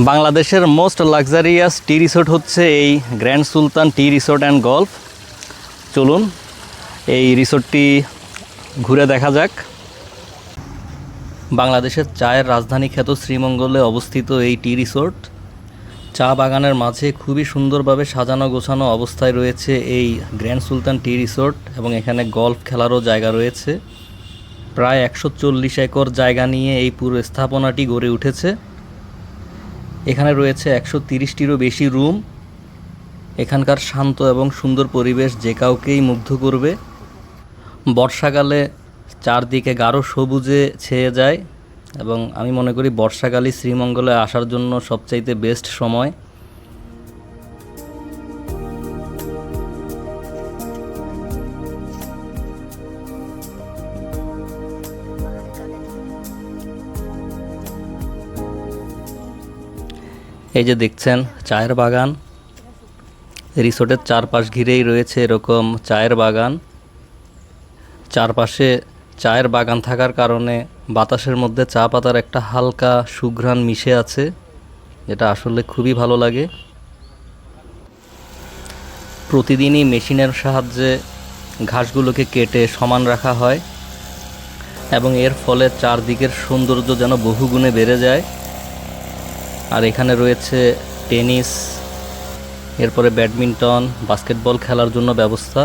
বাংলাদেশের most luxurious tea resort হচ্ছে এই grand Sultan tea resort and golf. চলুন এই রিসোর্টটি ঘুরে দেখা যাক। বাংলাদেশের চায়ের রাজধানী খ্যাত শ্রীমঙ্গলে অবস্থিত এই টি রিসোর্ট চা বাগানের মাঝে খুবই সুন্দরভাবে সাজানো গোছানো অবস্থায় রয়েছে এই গ্র্যান্ড সুলতান টি রিসোর্ট, এবং এখানে গল্ফ খেলারও জায়গা রয়েছে। প্রায় 140 একর জায়গা নিয়ে এই পুরো স্থাপনাটি গড়ে উঠেছে। এখানে রয়েছে 130টিরও বেশি রুম। এখানকার শান্ত এবং সুন্দর পরিবেশ যে কাউকেই মুগ্ধ করবে। বর্ষাকালে চারদিকে গাঢ় সবুজে ছেয়ে যায়, এবং আমি মনে করি বর্ষাকালই শ্রীমঙ্গলে আসার জন্য সবচাইতে বেস্ট সময়। এই যে দেখছেন চায়ের বাগান, রিসোর্টের চারপাশ ঘিরেই রয়েছে এরকম চায়ের বাগান। চারপাশে চায়ের বাগান থাকার কারণে বাতাসের মধ্যে চা পাতার একটা হালকা সুঘ্রাণ মিশে আছে, যেটা আসলে খুবই ভালো লাগে। প্রতিদিনই মেশিনের সাহায্যে ঘাসগুলোকে কেটে সমান রাখা হয়, এবং এর ফলে চারদিকের সৌন্দর্য যেন বহুগুণে বেড়ে যায়। আর এখানে রয়েছে টেনিস, এরপরে ব্যাডমিন্টন, বাস্কেটবল খেলার জন্য ব্যবস্থা।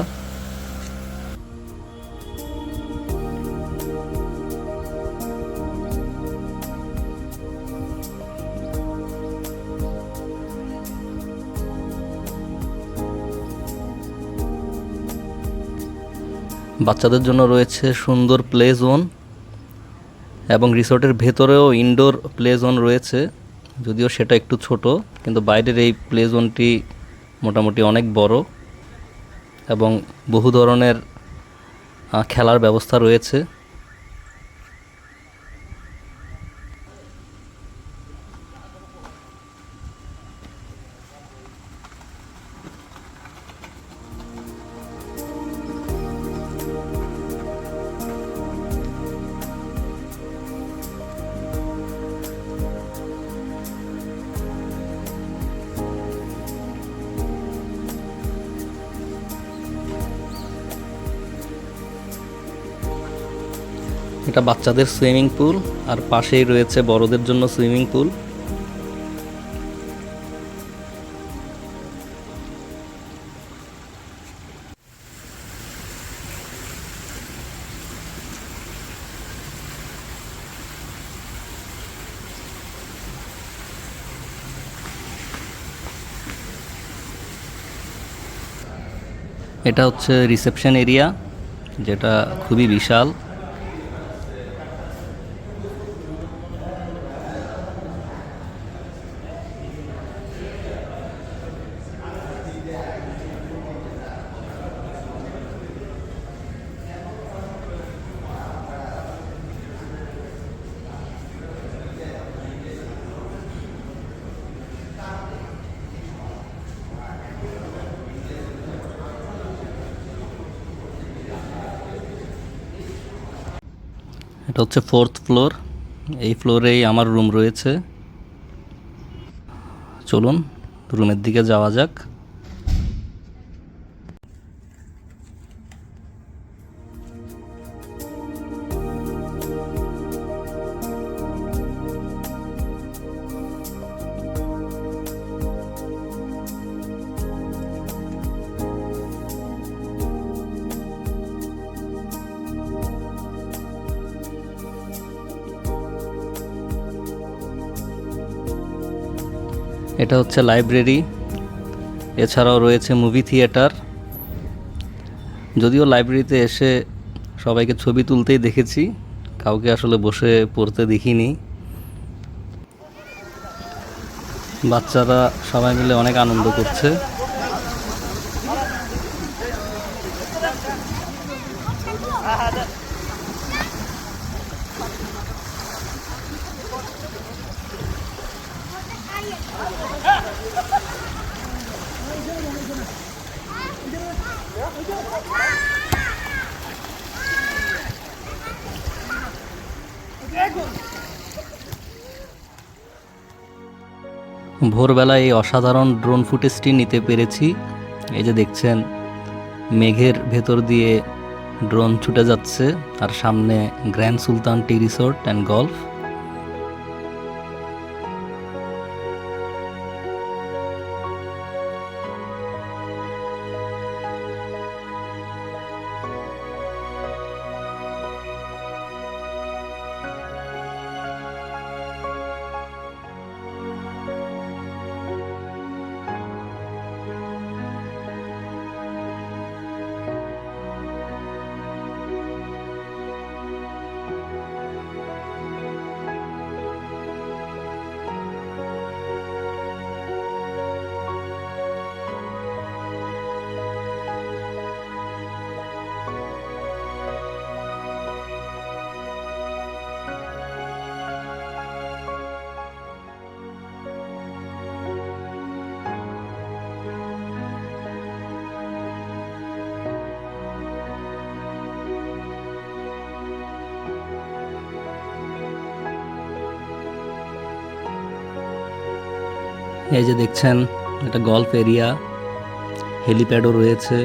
বাচ্চাদের জন্য রয়েছে সুন্দর প্লে জোন, এবং রিসোর্টের ভেতরেও ইনডোর প্লে জোন রয়েছে, যদিও সেটা একটু ছোট, কিন্তু বাইরের এই প্লে জোনটি মোটামুটি অনেক বড়, এবং বহু ধরনের খেলার ব্যবস্থা রয়েছে। এটা বাচ্চাদের সুইমিং পুল, আর পাশেই রয়েছে বড়দের জন্য সুইমিং পুল। এটা হচ্ছে রিসেপশন এরিয়া, যেটা খুবই বিশাল। এটা হচ্ছে 4th ফ্লোর, এই ফ্লোরেই আমার রুম রয়েছে। চলুন রুমের দিকে যাওয়া যাক। এটা হচ্ছে লাইব্রেরি, এছাড়াও রয়েছে মুভি থিয়েটার। যদিও লাইব্রেরিতে এসে সবাইকে ছবি তুলতেই দেখেছি, কাউকে আসলে বসে পড়তে দেখিনি। বাচ্চারা সবাই মিলে অনেক আনন্দ করছে। ভোরবেলায় এই অসাধারণ ড্রোন ফুটেজটি নিতে পেরেছি। এই যে দেখছেন মেঘের ভেতর দিয়ে ড্রোন ছুটে যাচ্ছে, আর সামনে grand Sultan tea resort and golf. এই যে দেখছেন এটা গলফ এরিয়া, হেলিপ্যাডও রয়েছে।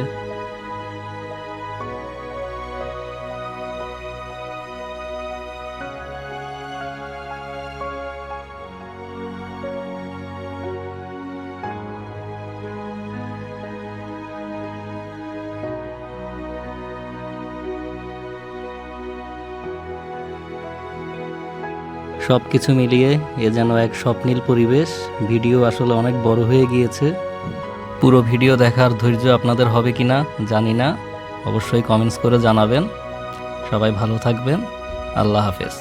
সব কিছু মিলিয়ে এ যেন এক স্বপ্নিল পরিবেশ। ভিডিও আসলে অনেক বড় হয়ে গিয়েছে, পুরো ভিডিও দেখার ধৈর্য আপনাদের হবে কিনা জানি না, অবশ্যই কমেন্টস করে জানাবেন। সবাই ভালো থাকবেন, আল্লাহ হাফেজ।